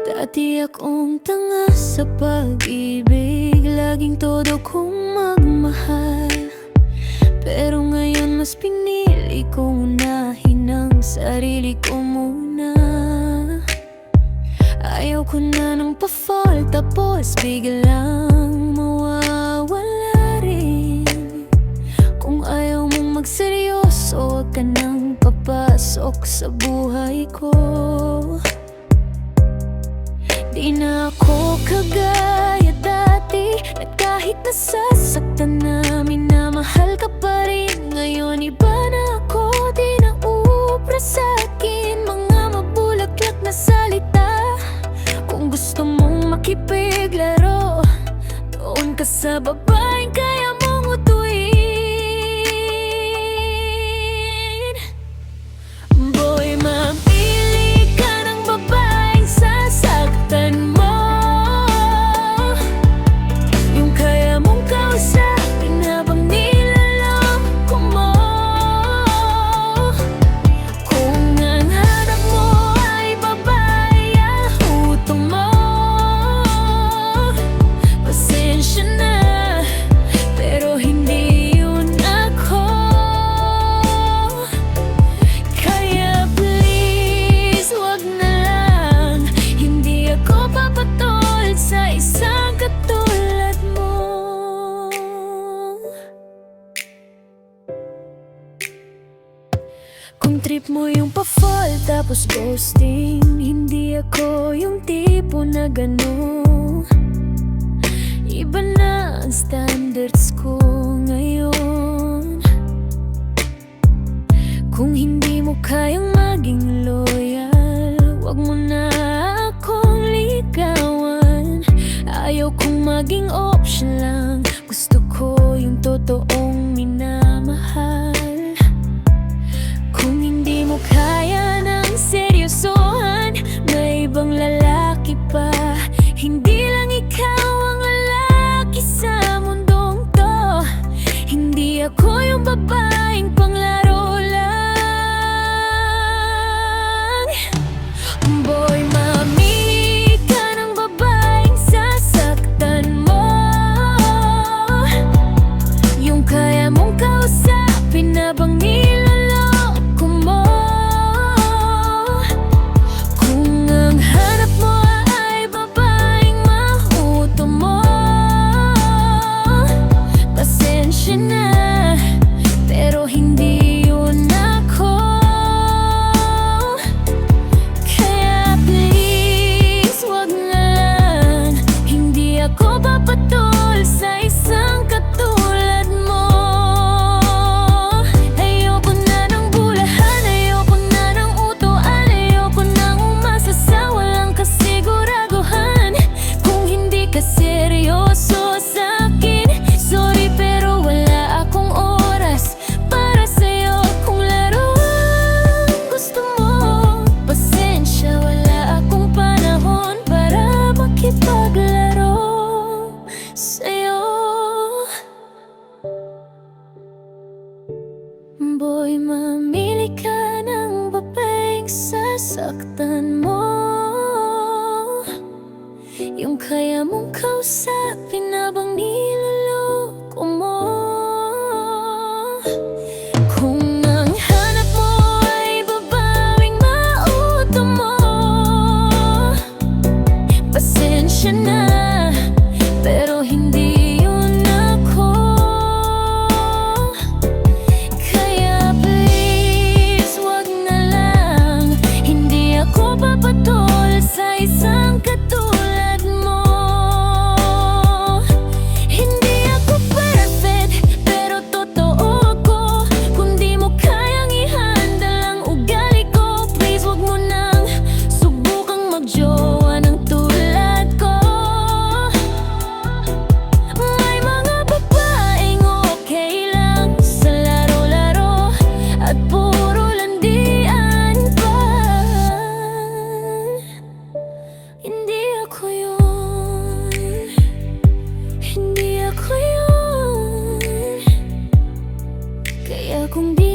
Dati akong tanga sa pag-ibig, laging todo kong magmahal. Pero ngayon mas pinili kong unahin ang sarili ko muna. Ayaw ko na ng pa-fall, tapos biglang mawawala rin. Kung ayaw mong magseryoso, huwag ka nang papasok sa buhay ko. Di na ako kagaya dati, at kahit nasasaktan namin na mahal ka pa rin. Ngayon iba na ako, di na ubra sa'kin mga mabulaklak na salita. Kung gusto mong makipiglaro, doon ka sa babaeng kaya mong utuin. Boy, mamili ka ng babaeng sasaktan mo, yung kaya mong kausapin habang nilaloko mo. Kung ang hanap mo ay babae, yahuto mo, pasensya na, pero hindi yun ako. Kaya please, wag na lang, hindi ako papatol sa isang katulad mo. Kung trip mo yung pa-fall tapos ghosting, hindi ako yung tipo na gano'n. Iba na ang standards ko ngayon. Kung hindi mo kayang maging loyal, wag mo na akong ligawan. Ayaw kong maging option lang, gusto ko yung totoong minamahal. Kung hindi mo kaya ng seryosohan, may ibang lalaki pa. Hindi lang ikaw ang lalaki sa mundong to. Hindi ako yung babaeng panglaro lang. Boy, mamili ka ng babaeng sasaktan mo, yung kaya mong kausapin habang nilaloko mo. Kung ang hanap mo ay babaeng mahuto mo, pasensya na, pero hindi yun ako. Kaya please, wag na lang, hindi ako papatol sa isang katulad mo. Ayoko na ng bulahan, ayoko na ng utuan, ayoko nang umasa sa walang kasiguraduhan. Kung hindi ka seryoso sa'kin, sorry pero wala akong oras para sa'yo. Kung laro ang gusto mo, pasensya, wala akong panahon para makipaglaro sa'yo. Boy, mamili ka ng babaeng sasaktan mo, yung kaya mong kausapin habang niloloko mo. Kung ang hanap mo ay babaeng mauto mo, pasensya na, pero hindi yun ako. Kaya please, wag na lang, hindi ako papatol sa isang katulad mo. Hindi kung di